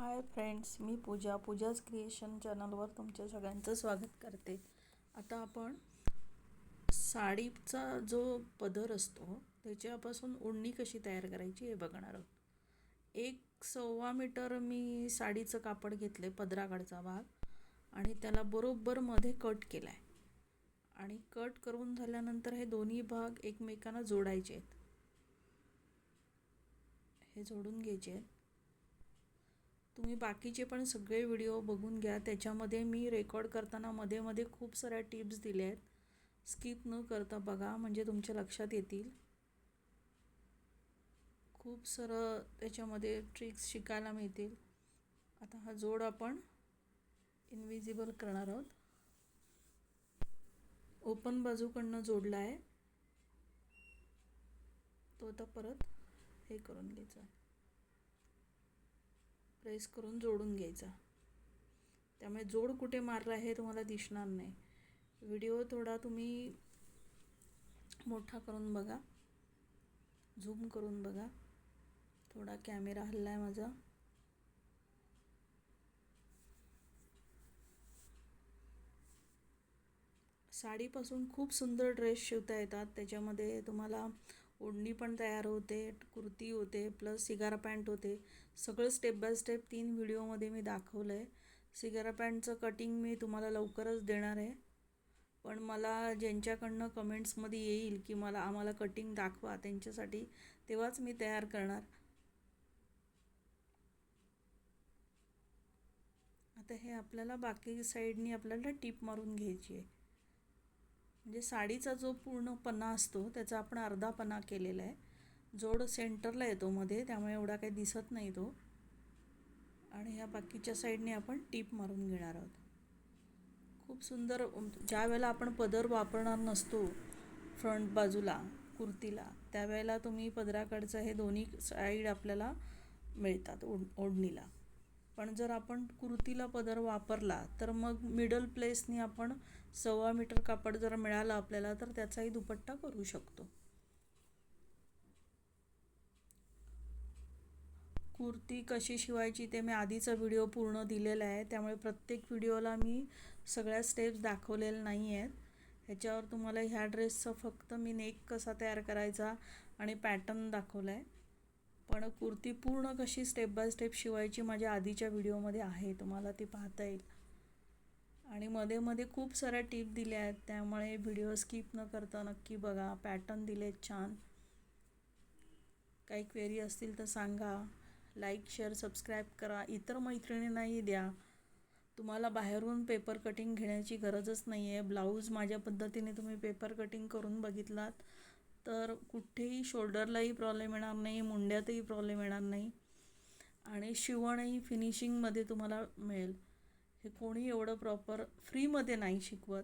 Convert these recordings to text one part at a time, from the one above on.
Hi friends, मी Pooja's creation चॅनलवर तुमच्या सगळ्यांचं स्वागत करते। आता आपण साडीचा जो पदर असतो त्याच्यापासून ओढणी कशी तयार करायची हे बघणार आहोत। 1.25 मीटर मी साडीचं कापड घेतले, पदराकडचा भाग, आणि त्याला बरोबर मध्ये कट केलाय। आणि कट करून झाल्यानंतर हे दोन्ही भाग एकमेकांना जोडायचे आहेत। हे जोडून घ्यायचे आहेत। तुम्ही बाकीचे पण सगळे व्हिडिओ बघून घ्या, त्याच्यामध्ये मी रेकॉर्ड करताना मध्ये मध्ये खूप साऱ्या टिप्स दिल्या आहेत, स्किप न करता बघा म्हणजे तुमच्या लक्षात येतील। खूप सारं त्याच्यामध्ये ट्रिक्स शिकायला मिळतील। आता हा जोड आपण इनविजिबल करणार आहोत। ओपन बाजूकडनं जोडला आहे तो आता परत हे करून घ्यायचा, प्रेस करून जोडून घ्यायचा। त्यामुळे जोड कुठे मारला हे तुम्हाला दिसणार नाही। व्हिडिओ थोडा तुम्ही मोठा करून बघा, झूम करून बघा। थोडा कॅमेरा हललाय माझा। साडीपासून खूप सुंदर ड्रेस शिवता येतात। त्याच्यामध्ये तुम्हाला ओढणी पण तयार होते, कुर्ती होते, प्लस सिगारा पॅन्ट होते। सगळं स्टेप बाय स्टेप 3 व्हिडिओमध्ये मी दाखवलं आहे। सिगारा पॅन्टचं कटिंग मी तुम्हाला लवकरच देणार आहे, पण मला ज्यांच्याकडनं कमेंट्समध्ये येईल की आम्हाला कटिंग दाखवा, त्यांच्यासाठी तेव्हाच मी तयार करणार। आता हे आपल्याला बाकी साईडनी आपल्याला टीप मारून घ्यायची आहे। म्हणजे साडीचा जो पूर्ण पन्ना असतो त्याचा आपण अर्धा पन्ना केलेला आहे। जोड सेंटरला येतो मध्ये, त्यामुळे एवढा काही दिसत नाही तो। आणि ह्या बाकीच्या साईडने आपण टीप मारून घेणार आहोत। खूप सुंदर। ज्या वेळेला आपण पदर वापरणार नसतो फ्रंट बाजूला कुर्तीला, त्यावेळेला तुम्ही पदराकडचं हे दोन्ही साईड आपल्याला मिळतात ओढणीला। पण जर आपण कुर्तीला पदर वापरला तर मग मिडल प्लेसनी आपण 1.25 मीटर कापड जर मिळालं आपल्याला तर त्याचाही दुपट्टा करू शकतो। कुर्ती कशी शिवायची ते मी आधीचा व्हिडिओ पूर्ण दिलेला आहे, त्यामुळे प्रत्येक व्हिडिओला मी सगळ्या स्टेप्स दाखवलेल्या नाही आहेत। ह्याच्यावर तुम्हाला ह्या ड्रेसचा फक्त मी नेक कसा तयार करायचा आणि पॅटर्न दाखवला आहे, पण कुर्ती पूर्ण कशी स्टेप बाय स्टेप शिवायची माझ्या आधीच्या व्हिडिओमध्ये आहे, तुम्हाला ती पाहता येईल। आणि मध्ये मध्ये खूप साऱ्या टिप दिल्या आहेत, त्यामुळे व्हिडिओ स्किप न करता नक्की बघा। पॅटर्न दिले छान। काही क्वेरी असतील तर सांगा। लाईक, शेअर, सबस्क्राईब करा, इतर मैत्रिणींनाही द्या। तुम्हाला बाहेरून पेपर कटिंग घेण्याची गरजच नाही आहे। ब्लाऊज माझ्या पद्धतीने तुम्ही पेपर कटिंग करून बघितलात तर कुठेही शोल्डरलाही प्रॉब्लेम येणार नाही, मुंड्यातही प्रॉब्लेम येणार नाही, आणि शिवणही फिनिशिंगमध्ये तुम्हाला मिळेल। हे कोणी एवढं प्रॉपर फ्रीमध्ये नाही शिकवत।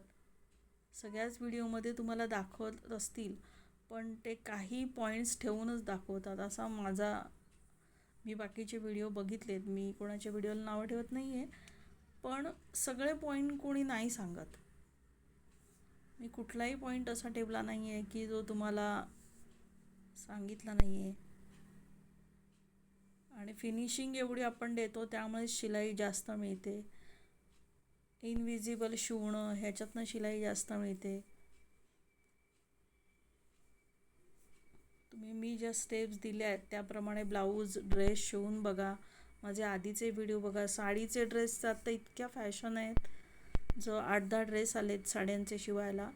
सगळ्याच व्हिडिओमध्ये तुम्हाला दाखवत असतील, पण ते काही पॉईंट्स ठेवूनच दाखवतात असा मी बाकीचे व्हिडिओ बघितलेत, मी कोणाच्या व्हिडिओला नावं ठेवत नाही आहे, पण सगळे पॉईंट कोणी नाही सांगत। मी कुठलाही पॉईंट असा ठेवला नाही आहे की जो तुम्हाला सांगितला नाही आहे। आणि फिनिशिंग एवढी आपण देतो त्यामुळे शिलाई जास्त मिळते। इनविजिबल शिवणं ह्याच्यातनं शिलाई जास्त मिळते। मी ज्या स्टेप्स दिल्या आहेत त्याप्रमाणे ब्लाऊज ड्रेस शिवून बघा। माझे आधीचे व्हिडिओ बघा। साडीचे ड्रेसचं आता इतक्या फॅशन आहेत, जो 8-10 ड्रेस आलेत साड्यांचे शिवायला।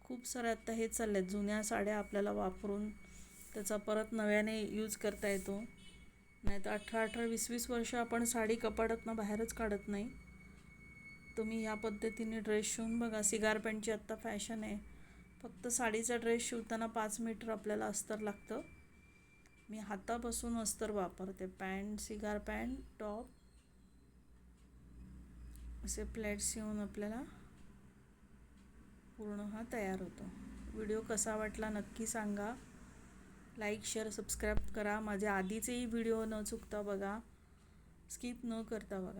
खूप सारे आत्ता हे चाललेत, जुन्या साड्या आपल्याला वापरून त्याचा परत नव्याने यूज करता येतो। नाही तर 18-18, 20-20 वर्ष आपण साडी कपाटातनं बाहेरच काढत नाही। तुम्ही या पद्धतीने ड्रेस शिवून बघा। सिगार पॅन्टची आत्ता फॅशन आहे। फक्त साडीचा ड्रेस शिवताना 5 मीटर आपल्याला अस्तर लागतं। मी हातापासून अस्तर वापरते। पॅन्ट, सिगार पॅन्ट, टॉप असे प्लेट्स शिवून आपल्याला पूर्ण हा तयार होतो। व्हिडिओ कसा वाटला नक्की सांगा। लाईक, शेअर, सबस्क्राईब करा। माझे आधीचेही व्हिडिओ न चुकता बघा, स्किप न करता बघा।